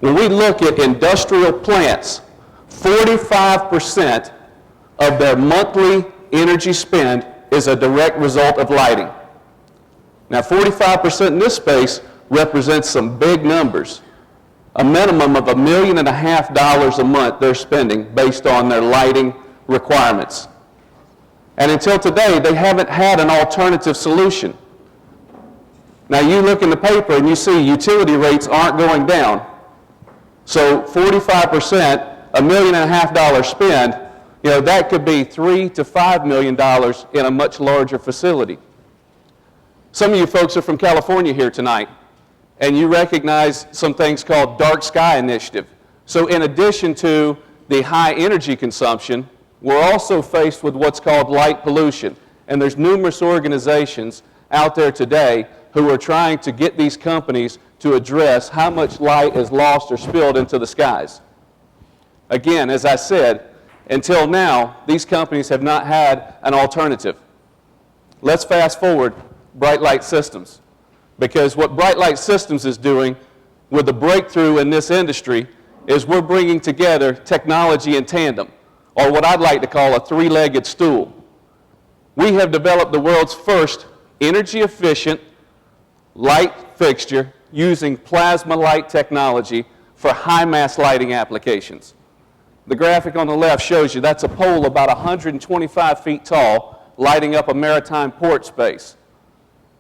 When we look at industrial plants, 45% of their monthly energy spend is a direct result of lighting. Now, 45% in this space represents some big numbers. A minimum of $1.5 million a month they're spending based on their lighting requirements. And until today, they haven't had an alternative solution. Now, you look in the paper and you see utility rates aren't going down. So 45%, $1.5 million spend, that could be $3 to $5 million in a much larger facility. Some of you folks are from California here tonight, and you recognize some things called Dark Sky Initiative. So in addition to the high energy consumption, we're also faced with what's called light pollution. And there's numerous organizations out there today who are trying to get these companies to address how much light is lost or spilled into the skies. Again, as I said, until now, these companies have not had an alternative. Let's fast forward Bright Light Systems, because what Bright Light Systems is doing with the breakthrough in this industry is we're bringing together technology in tandem, or what I'd like to call a three-legged stool. We have developed the world's first energy-efficient light fixture using plasma light technology for high-mass lighting applications. The graphic on the left shows you that's a pole about 125 feet tall lighting up a maritime port space.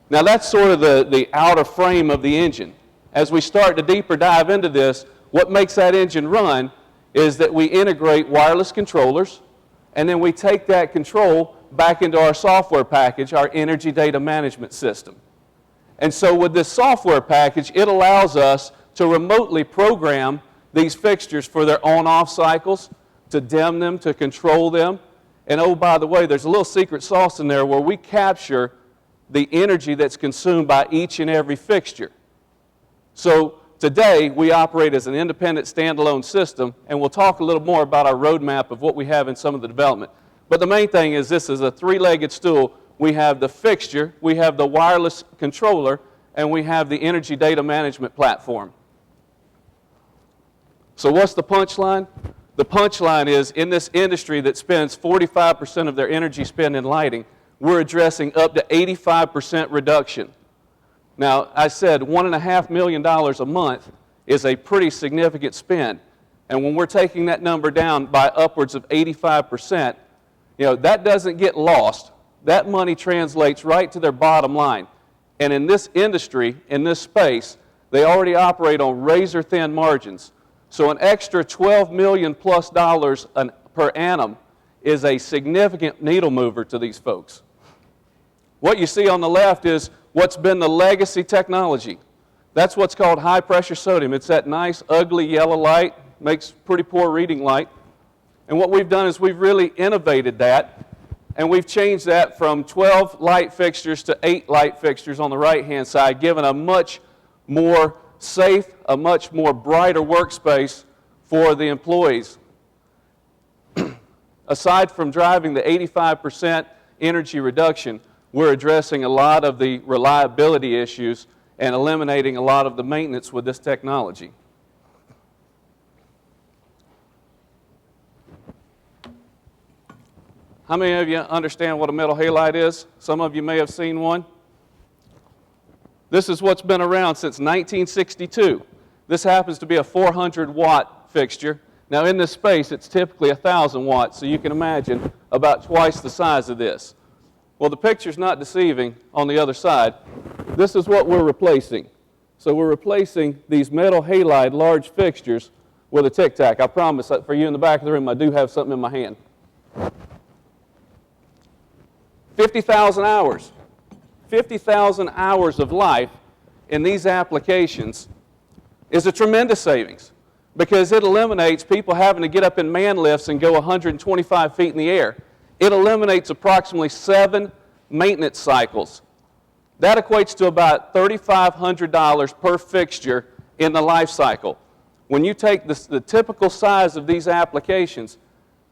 Now that's sort of the outer frame of the engine. As we start to deeper dive into this, what makes that engine run is that we integrate wireless controllers, and then we take that control back into our software package, our energy data management system. And so with this software package, it allows us to remotely program these fixtures for their on-off cycles, to dim them, to control them. And oh, by the way, there's a little secret sauce in there where we capture the energy that's consumed by each and every fixture. So today, we operate as an independent standalone system, and we'll talk a little more about our roadmap of what we have in some of the development. But the main thing is this is a three-legged stool. We have the fixture, we have the wireless controller, and we have the energy data management platform. So what's the punchline? The punchline is, in this industry that spends 45% of their energy spend in lighting, we're addressing up to 85% reduction. Now, I said $1.5 million a month is a pretty significant spend. And when we're taking that number down by upwards of 85%, that doesn't get lost. That money translates right to their bottom line. And in this industry, in this space, they already operate on razor-thin margins. So an extra $12 million plus per annum is a significant needle mover to these folks. What you see on the left is what's been the legacy technology. That's what's called high-pressure sodium. It's that nice, ugly yellow light, makes pretty poor reading light. And what we've done is we've really innovated that, and we've changed that from 12 light fixtures to 8 light fixtures on the right-hand side, giving a much more safe, a much more brighter workspace for the employees. Aside from driving the 85% energy reduction, we're addressing a lot of the reliability issues and eliminating a lot of the maintenance with this technology. How many of you understand what a metal halide is? Some of you may have seen one. This is what's been around since 1962. This happens to be a 400-watt fixture. Now, in this space, it's typically 1,000 watts, so you can imagine about twice the size of this. Well, the picture's not deceiving on the other side. This is what we're replacing. So we're replacing these metal halide large fixtures with a Tic Tac. I promise that for you in the back of the room, I do have something in my hand. 50,000 hours. 50,000 hours of life in these applications is a tremendous savings because it eliminates people having to get up in man lifts and go 125 feet in the air. It eliminates approximately 7 maintenance cycles. That equates to about $3,500 per fixture in the life cycle. When you take the typical size of these applications,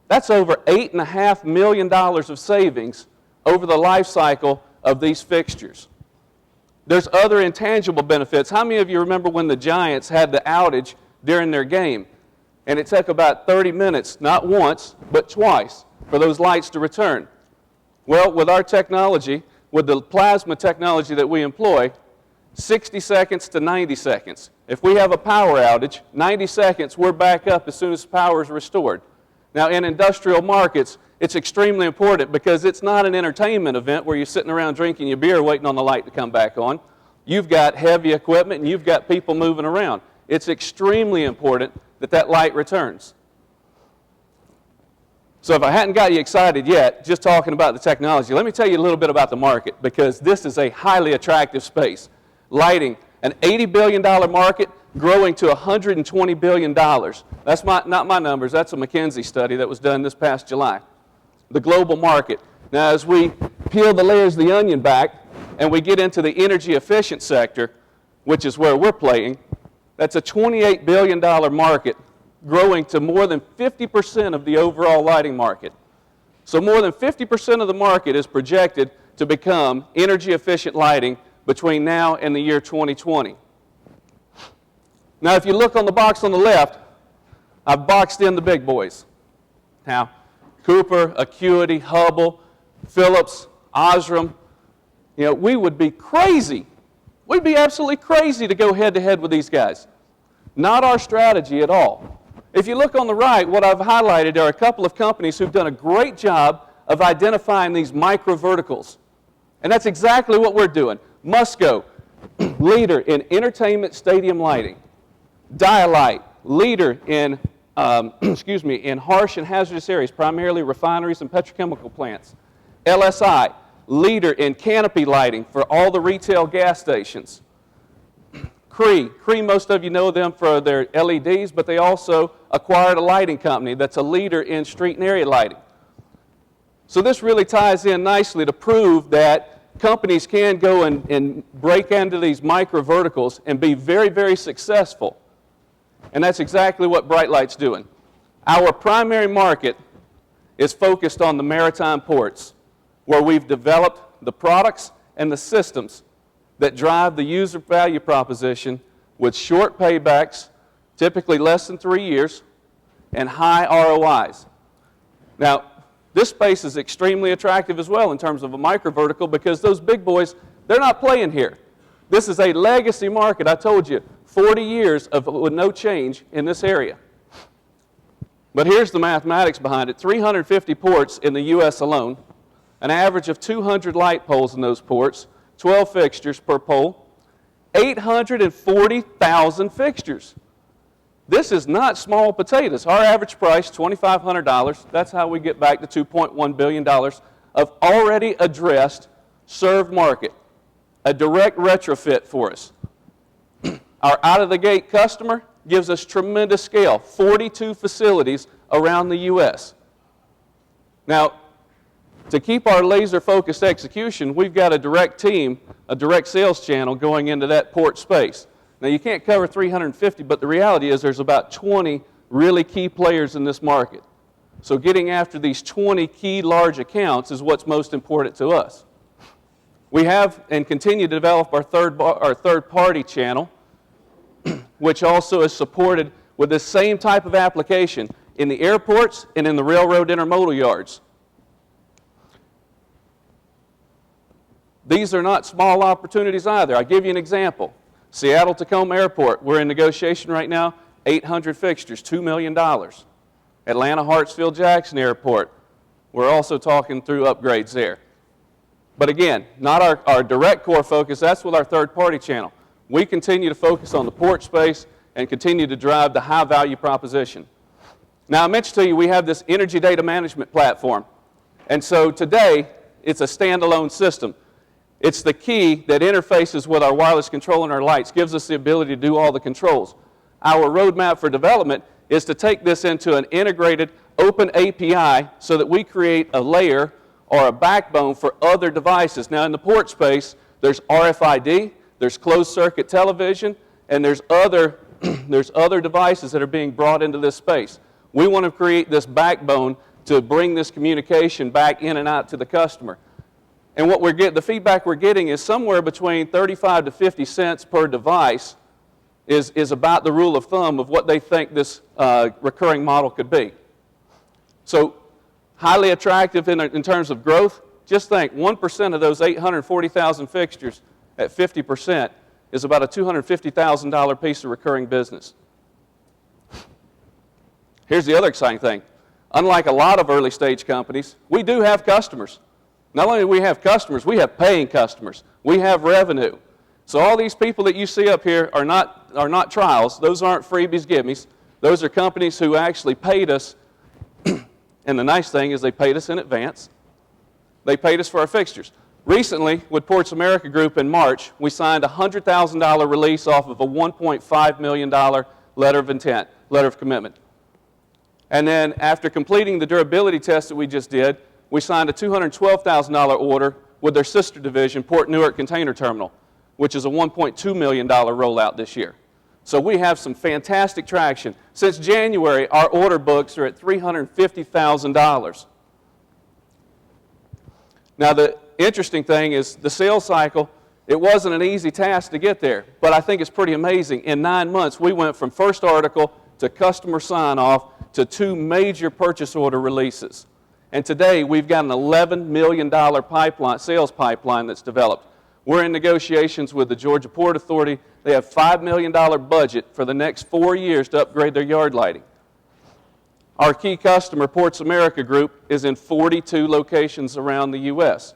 that's over $8.5 million of savings over the life cycle of these fixtures. There's other intangible benefits. How many of you remember when the Giants had the outage during their game. And it took about 30 minutes, not once, but twice, for those lights to return. Well, with our technology, with the plasma technology that we employ, 60 seconds to 90 seconds. If we have a power outage, 90 seconds, we're back up as soon as power is restored. Now, in industrial markets, it's extremely important because it's not an entertainment event where you're sitting around drinking your beer waiting on the light to come back on. You've got heavy equipment and you've got people moving around. It's extremely important that that light returns. So if I hadn't got you excited yet, just talking about the technology, let me tell you a little bit about the market because this is a highly attractive space. Lighting, an $80 billion market growing to $120 billion. That's not my numbers, that's a McKinsey study that was done this past July. The global market. Now as we peel the layers of the onion back and we get into the energy efficient sector, which is where we're playing, that's a $28 billion market growing to more than 50% of the overall lighting market. So more than 50% of the market is projected to become energy efficient lighting between now and the year 2020. Now if you look on the box on the left, I've boxed in the big boys. Now, Cooper, Acuity, Hubble, Philips, Osram, we would be crazy. We'd be absolutely crazy to go head-to-head with these guys. Not our strategy at all. If you look on the right, what I've highlighted are a couple of companies who've done a great job of identifying these micro-verticals. And that's exactly what we're doing. Musco, leader in entertainment stadium lighting. Dialight, leader in, in harsh and hazardous areas, primarily refineries and petrochemical plants. LSI, leader in canopy lighting for all the retail gas stations. Cree, most of you know them for their LEDs, but they also acquired a lighting company that's a leader in street and area lighting. So this really ties in nicely to prove that companies can go and break into these micro verticals and be very, very successful. And that's exactly what Bright Light's doing. Our primary market is focused on the maritime ports, where we've developed the products and the systems that drive the user value proposition with short paybacks, typically less than 3 years, and high ROIs. Now, this space is extremely attractive as well in terms of a micro vertical because those big boys, they're not playing here. This is a legacy market. I told you, 40 years with no change in this area. But here's the mathematics behind it. 350 ports in the U.S. alone, an average of 200 light poles in those ports, 12 fixtures per pole, 840,000 fixtures. This is not small potatoes. Our average price, $2,500. That's how we get back to $2.1 billion of already addressed served market. A direct retrofit for us. Our out-of-the-gate customer gives us tremendous scale, 42 facilities around the U.S. Now, to keep our laser-focused execution, we've got a direct team, a direct sales channel going into that port space. Now, you can't cover 350, but the reality is there's about 20 really key players in this market. So getting after these 20 key large accounts is what's most important to us. We have and continue to develop our third-party channel, which also is supported with the same type of application in the airports and in the railroad intermodal yards. These are not small opportunities either. I'll give you an example. Seattle-Tacoma Airport, we're in negotiation right now, 800 fixtures, $2 million. Atlanta-Hartsfield-Jackson Airport, we're also talking through upgrades there. But again, not our direct core focus, that's with our third-party channel. We continue to focus on the port space and continue to drive the high-value proposition. Now, I mentioned to you we have this energy data management platform. And so today, it's a standalone system. It's the key that interfaces with our wireless control and our lights, gives us the ability to do all the controls. Our roadmap for development is to take this into an integrated open API so that we create a layer or a backbone for other devices. Now, in the port space, there's RFID, there's closed circuit television, and there's other devices that are being brought into this space. We want to create this backbone to bring this communication back in and out to the customer. And the feedback we're getting is somewhere between 35 to 50 cents per device is about the rule of thumb of what they think this recurring model could be. So highly attractive in terms of growth. Just think, 1% of those 840,000 fixtures at 50% is about a $250,000 piece of recurring business. Here's the other exciting thing. Unlike a lot of early stage companies, we do have customers. Not only do we have customers, we have paying customers. We have revenue. So all these people that you see up here are not trials. Those aren't freebies, gimmies. Those are companies who actually paid us. And the nice thing is they paid us in advance. They paid us for our fixtures. Recently, with Ports America Group in March, we signed a $100,000 release off of a $1.5 million letter of intent, letter of commitment. And then after completing the durability test that we just did, we signed a $212,000 order with their sister division, Port Newark Container Terminal, which is a $1.2 million rollout this year. So we have some fantastic traction. Since January, our order books are at $350,000. Now, the interesting thing is the sales cycle, it wasn't an easy task to get there, but I think it's pretty amazing. In 9 months, we went from first article to customer sign-off to 2 major purchase order releases. And today, we've got an $11 million pipeline, sales pipeline that's developed. We're in negotiations with the Georgia Port Authority. They have $5 million budget for the next 4 years to upgrade their yard lighting. Our key customer, Ports America Group, is in 42 locations around the U.S.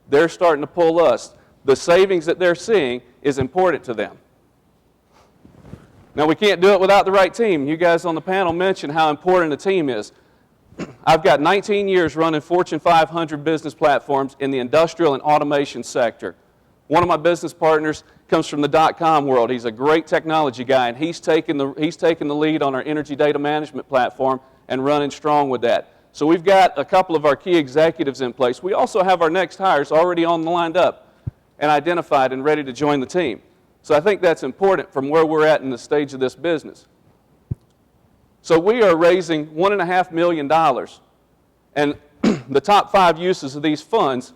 They're starting to pull us. The savings that they're seeing is important to them. Now, we can't do it without the right team. You guys on the panel mentioned how important a team is. I've got 19 years running Fortune 500 business platforms in the industrial and automation sector. One of my business partners comes from the .com world. He's a great technology guy, and he's taken the lead on our energy data management platform and running strong with that. So we've got a couple of our key executives in place. We also have our next hires already lined up and identified and ready to join the team. So I think that's important from where we're at in the stage of this business. So we are raising $1.5 million, and the top 5 uses of these funds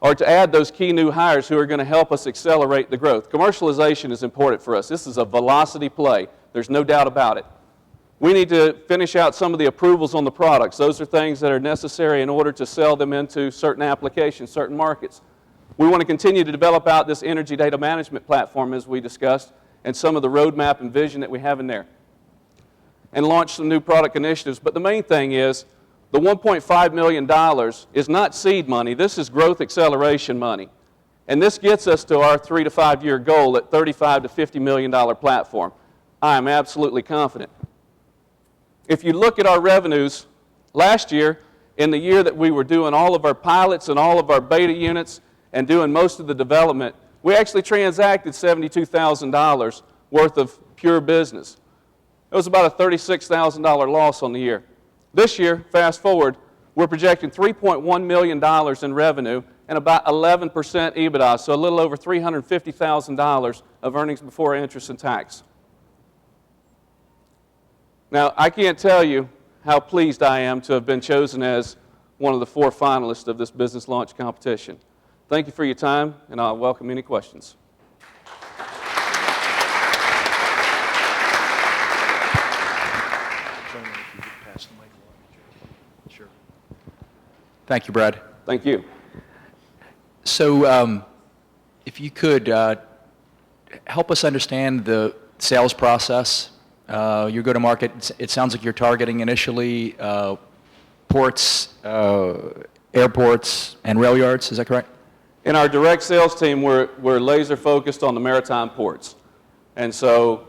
are to add those key new hires who are going to help us accelerate the growth. Commercialization is important for us. This is a velocity play. There's no doubt about it. We need to finish out some of the approvals on the products. Those are things that are necessary in order to sell them into certain applications, certain markets. We want to continue to develop out this energy data management platform as we discussed and some of the roadmap and vision that we have in there, and launch some new product initiatives. But the main thing is the $1.5 million is not seed money. This is growth acceleration money. And this gets us to our 3 to 5 year goal at $35 to $50 million platform. I am absolutely confident. If you look at our revenues, last year, in the year that we were doing all of our pilots and all of our beta units and doing most of the development, we actually transacted $72,000 worth of pure business. It was about a $36,000 loss on the year. This year, fast forward, we're projecting $3.1 million in revenue and about 11% EBITDA, so a little over $350,000 of earnings before interest and tax. Now, I can't tell you how pleased I am to have been chosen as one of the 4 finalists of this business launch competition. Thank you for your time, and I'll welcome any questions. Thank you, Brad. Thank you. So if you could help us understand the sales process, your go-to-market, it sounds like you're targeting initially ports, airports, and rail yards. Is that correct? In our direct sales team, we're laser focused on the maritime ports. And so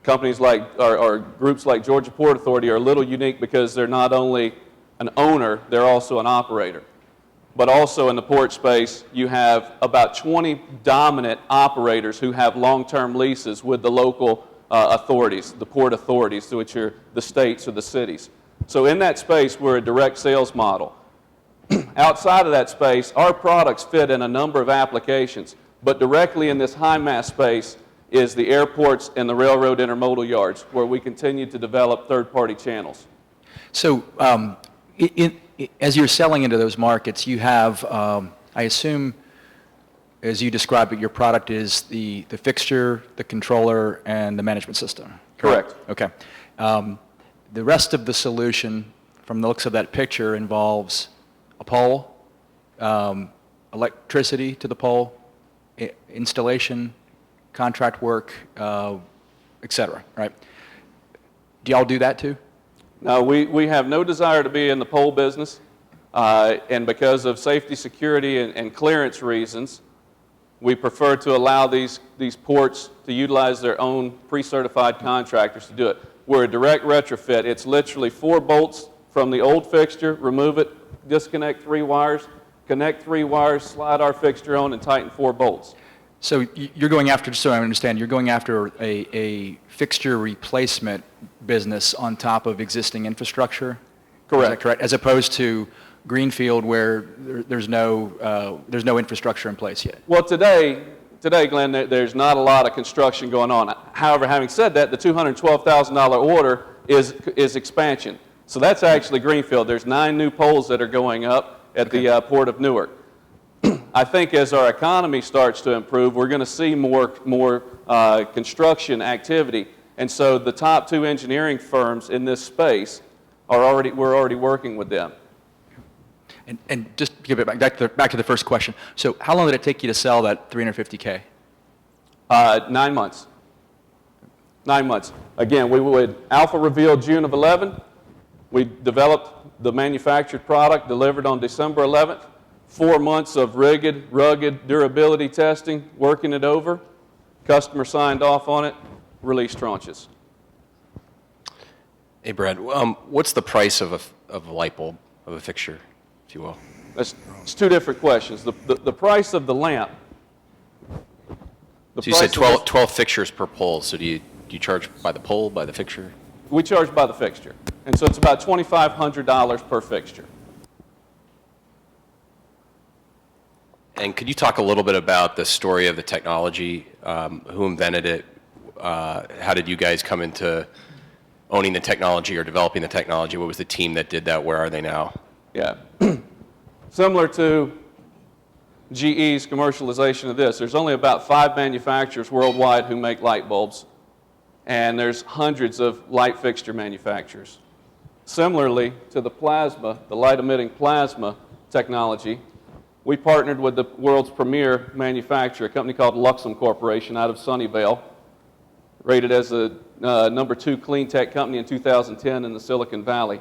companies like, or groups like Georgia Port Authority are a little unique because they're not only an owner, they're also an operator. But also in the port space, you have about 20 dominant operators who have long-term leases with the local authorities, the port authorities, which are the states or the cities. So in that space, we're a direct sales model. Outside of that space, our products fit in a number of applications, but directly in this high mass space is the airports and the railroad intermodal yards, where we continue to develop third-party channels. So as you're selling into those markets, you have, I assume, as you describe it, your product is the fixture, the controller, and the management system. Correct. Okay. The rest of the solution, from the looks of that picture, involves a pole, electricity to the pole, installation, contract work, et cetera, right? Do y'all do that too? No, we have no desire to be in the pole business, and because of safety, security, and clearance reasons, we prefer to allow these ports to utilize their own pre-certified contractors to do it. We're a direct retrofit. It's literally 4 bolts from the old fixture, remove it, disconnect 3 wires, connect 3 wires, slide our fixture on, and tighten 4 bolts. So you're going after, just so I understand, you're going after a fixture replacement business on top of existing infrastructure? Correct. Is that correct? As opposed to greenfield where there's no infrastructure in place yet? Well, today, Glenn, there's not a lot of construction going on. However, having said that, the $212,000 order is expansion. So that's actually greenfield. There's 9 new poles that are going up at the Port of Newark. I think as our economy starts to improve, we're going to see more construction activity. And so the top 2 engineering firms in this space we're already working with them. And just to give it back to the first question. So how long did it take you to sell that $350K? 9 months. 9 months. Again, we would alpha reveal June of 11. We developed the manufactured product, delivered on December 11th. 4 months of rugged durability testing, working it over. Customer signed off on it, released tranches. Hey, Brad, what's the price of a light bulb, of a fixture, if you will? It's 2 different questions. The price of the lamp. So you said 12 fixtures per pole, so do you charge by the pole, by the fixture? We charge by the fixture. And so it's about $2,500 per fixture. And could you talk a little bit about the story of the technology? Who invented it? How did you guys come into owning the technology or developing the technology? What was the team that did that? Where are they now? Yeah. Similar to GE's commercialization of this, there's only about 5 manufacturers worldwide who make light bulbs, and there's hundreds of light fixture manufacturers. Similarly to the plasma, the light-emitting plasma technology, we partnered with the world's premier manufacturer, a company called Luxem Corporation out of Sunnyvale, rated as the number 2 clean tech company in 2010 in the Silicon Valley.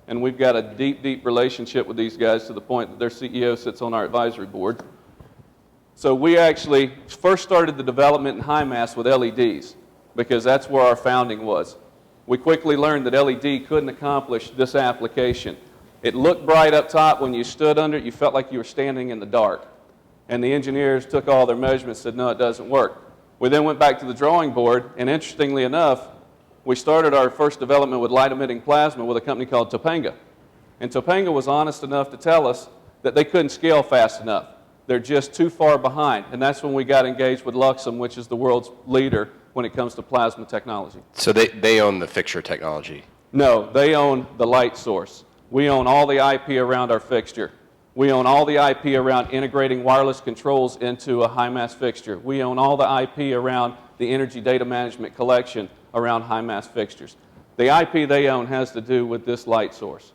And we've got a deep, deep relationship with these guys to the point that their CEO sits on our advisory board. So we actually first started the development in high mass with LEDs because that's where our founding was. We quickly learned that LED couldn't accomplish this application. It looked bright up top. When you stood under it, you felt like you were standing in the dark. And the engineers took all their measurements and said, no, it doesn't work. We then went back to the drawing board, and interestingly enough, we started our first development with light-emitting plasma with a company called Topanga. And Topanga was honest enough to tell us that they couldn't scale fast enough. They're just too far behind. And that's when we got engaged with Luxem, which is the world's leader when it comes to plasma technology. So they own the fixture technology? No, they own the light source. We own all the IP around our fixture. We own all the IP around integrating wireless controls into a high-mass fixture. We own all the IP around the energy data management collection around high-mass fixtures. The IP they own has to do with this light source.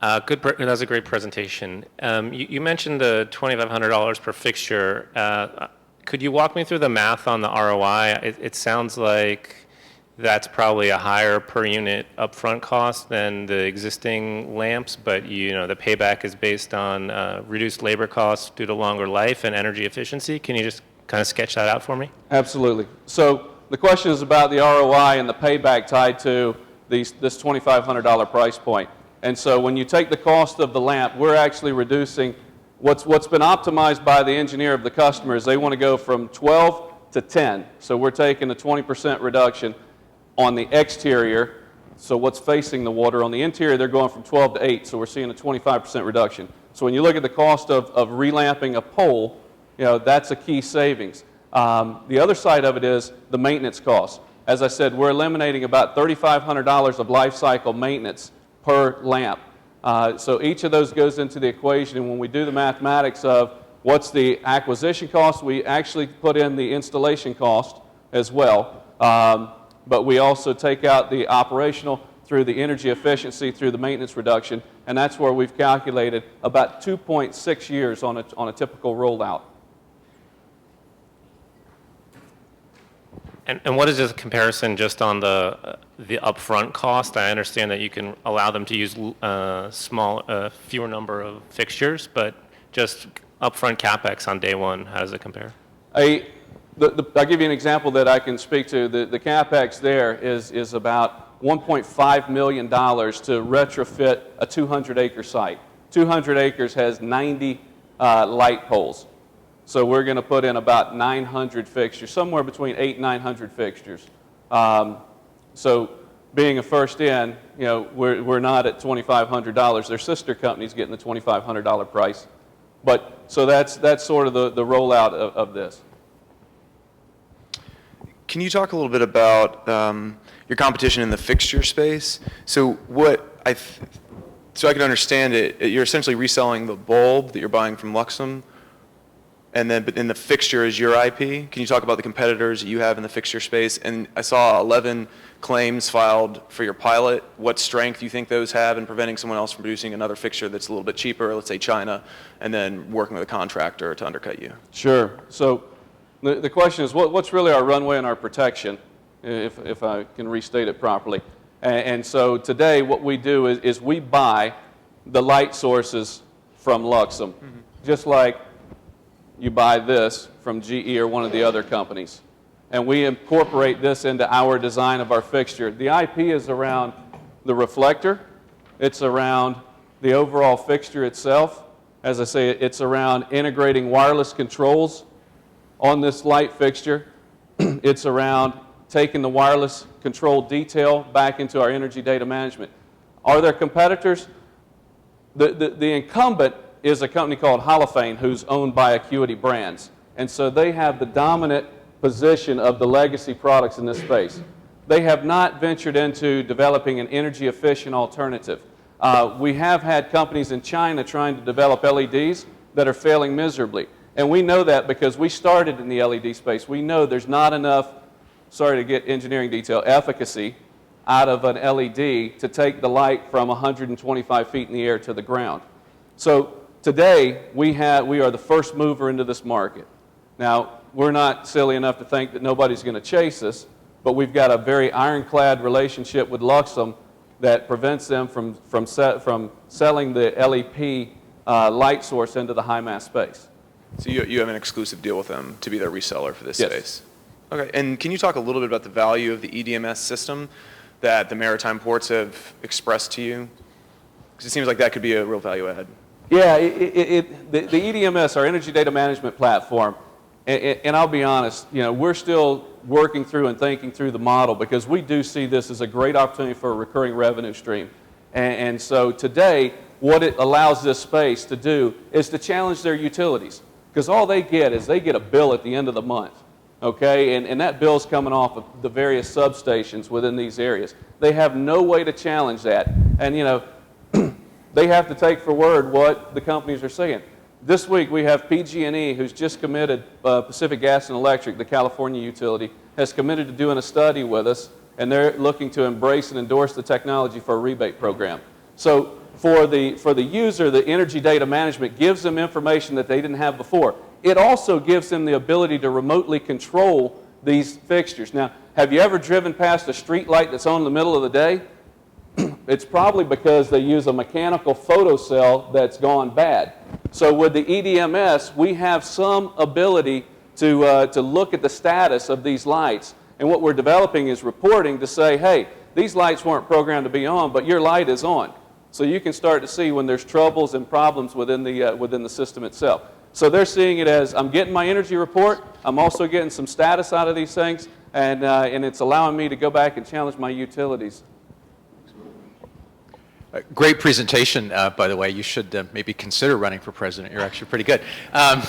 That was a great presentation. You mentioned the $2,500 per fixture. Could you walk me through the math on the ROI? It sounds like that's probably a higher per unit upfront cost than the existing lamps, but the payback is based on reduced labor costs due to longer life and energy efficiency. Can you just kind of sketch that out for me? Absolutely. So the question is about the ROI and the payback tied to this $2,500 price point. And so when you take the cost of the lamp, we're actually reducing what's been optimized by the engineer of the customer is they want to go from 12 to 10. So we're taking a 20% reduction on the exterior, so what's facing the water. On the interior, they're going from 12 to 8, so we're seeing a 25% reduction. So when you look at the cost of relamping a pole, that's a key savings. The other side of it is the maintenance cost. As I said, we're eliminating about $3,500 of life cycle maintenance per lamp. So each of those goes into the equation, and when we do the mathematics of what's the acquisition cost, we actually put in the installation cost as well. But we also take out the operational through the energy efficiency, through the maintenance reduction, and that's where we've calculated about 2.6 years on a typical rollout. And what is the comparison just on the upfront cost? I understand that you can allow them to use fewer number of fixtures, but just upfront CapEx on day one, how does it compare? I'll give you an example that I can speak to. The CapEx there is about $1.5 million to retrofit a 200-acre site. 200 acres has 90 light poles. So we're going to put in about 900 fixtures, somewhere between 800 and 900 fixtures. So being a first in, we're not at $2,500. Their sister company's getting the $2,500 price. But so that's sort of the rollout of this. Can you talk a little bit about your competition in the fixture space? So so I can understand it, you're essentially reselling the bulb that you're buying from Luxem, and then but in the fixture is your IP. Can you talk about the competitors that you have in the fixture space? And I saw 11 claims filed for your pilot. What strength you think those have in preventing someone else from producing another fixture that's a little bit cheaper, let's say China, and then working with a contractor to undercut you? Sure. So the question is, what's really our runway and our protection, if I can restate it properly. And so today what we do is we buy the light sources from Luxem, just like you buy this from GE or one of the other companies. And we incorporate this into our design of our fixture. The IP is around the reflector. It's around the overall fixture itself. As I say, it's around integrating wireless controls on this light fixture. It's around taking the wireless control detail back into our energy data management. Are there competitors? The incumbent is a company called Holophane, who's owned by Acuity Brands. And so they have the dominant position of the legacy products in this space. They have not ventured into developing an energy efficient alternative. We have had companies in China trying to develop LEDs that are failing miserably. And we know that because we started in the LED space. We know there's not enough, sorry to get engineering detail, efficacy out of an LED to take the light from 125 feet in the air to the ground. So today, we are the first mover into this market. Now, we're not silly enough to think that nobody's going to chase us, but we've got a very ironclad relationship with Luxem that prevents them from selling the LEP light source into the high mass space. So you have an exclusive deal with them to be their reseller for this Yes. space? Okay, and can you talk a little bit about the value of the EDMS system that the maritime ports have expressed to you? Because it seems like that could be a real value add. Yeah, the EDMS, our energy data management platform, and I'll be honest, we're still working through and thinking through the model because we do see this as a great opportunity for a recurring revenue stream. And so today, what it allows this space to do is to challenge their utilities, because all they get is they get a bill at the end of the month, okay? And that bill's coming off of the various substations within these areas. They have no way to challenge that. And, they have to take for word what the companies are saying. This week we have PG&E, who's just committed, Pacific Gas and Electric, the California utility, has committed to doing a study with us, and they're looking to embrace and endorse the technology for a rebate program. So for the user, the energy data management gives them information that they didn't have before. It also gives them the ability to remotely control these fixtures. Now, have you ever driven past a street light that's on in the middle of the day? It's probably because they use a mechanical photocell that's gone bad. So with the EDMS, we have some ability to look at the status of these lights. And what we're developing is reporting to say, hey, these lights weren't programmed to be on, but your light is on. So you can start to see when there's troubles and problems within the system itself. So they're seeing it as, I'm getting my energy report, I'm also getting some status out of these things, and it's allowing me to go back and challenge my utilities. Great presentation, by the way. You should maybe consider running for president. You're actually pretty good. I'm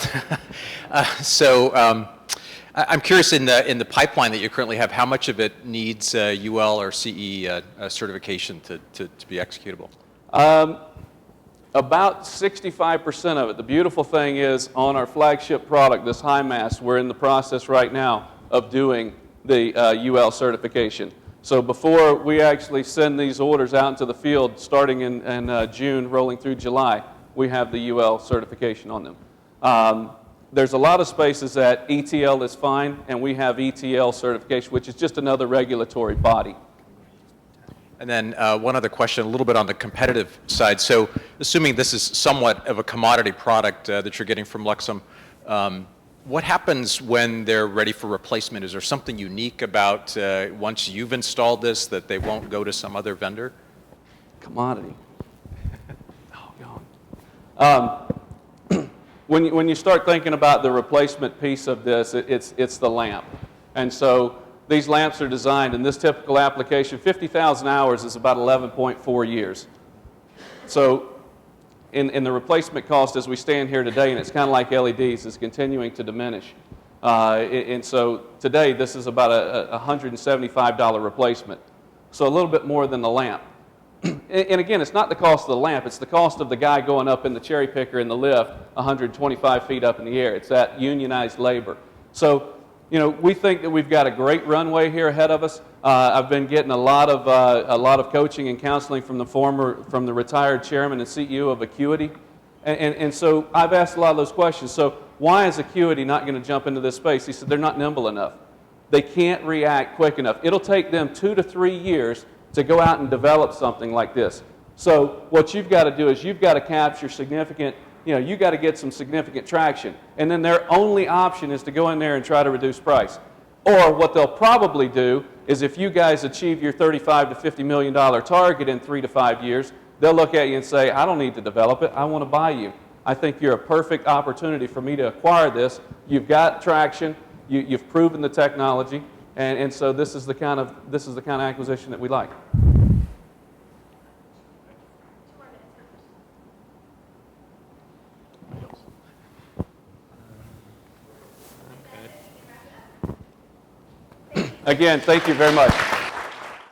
curious, in the pipeline that you currently have, how much of it needs UL or CE certification to be executable? About 65% of it. The beautiful thing is on our flagship product, this high mast, we're in the process right now of doing the UL certification. So before we actually send these orders out into the field, starting in June, rolling through July, we have the UL certification on them. There's a lot of spaces that ETL is fine, and we have ETL certification, which is just another regulatory body. And then one other question, a little bit on the competitive side. So assuming this is somewhat of a commodity product that you're getting from Luxem, what happens when they're ready for replacement? Is there something unique about once you've installed this that they won't go to some other vendor? Commodity. Oh, God. When you start thinking about the replacement piece of this, it's the lamp. And so these lamps are designed in this typical application. 50,000 hours is about 11.4 years. So in the replacement cost as we stand here today, and it's kind of like LEDs, is continuing to diminish. And so today this is about a $175 replacement. So a little bit more than the lamp. And again, it's not the cost of the lamp, it's the cost of the guy going up in the cherry picker in the lift 125 feet up in the air. It's that unionized labor. So, you know, we think that we've got a great runway here ahead of us. I've been getting a lot of coaching and counseling from the retired chairman and CEO of Acuity. And so I've asked a lot of those questions. So why is Acuity not going to jump into this space? He said they're not nimble enough. They can't react quick enough. It'll take them 2 to 3 years to go out and develop something like this. So what you've got to do is you've got to capture significant, you've got to get some significant traction. And then their only option is to go in there and try to reduce price. Or what they'll probably do is if you guys achieve your $35 to $50 million target in 3 to 5 years, they'll look at you and say, I don't need to develop it, I want to buy you. I think you're a perfect opportunity for me to acquire this. You've got traction, you've proven the technology, and so this is the kind of acquisition that we like. Again, thank you very much.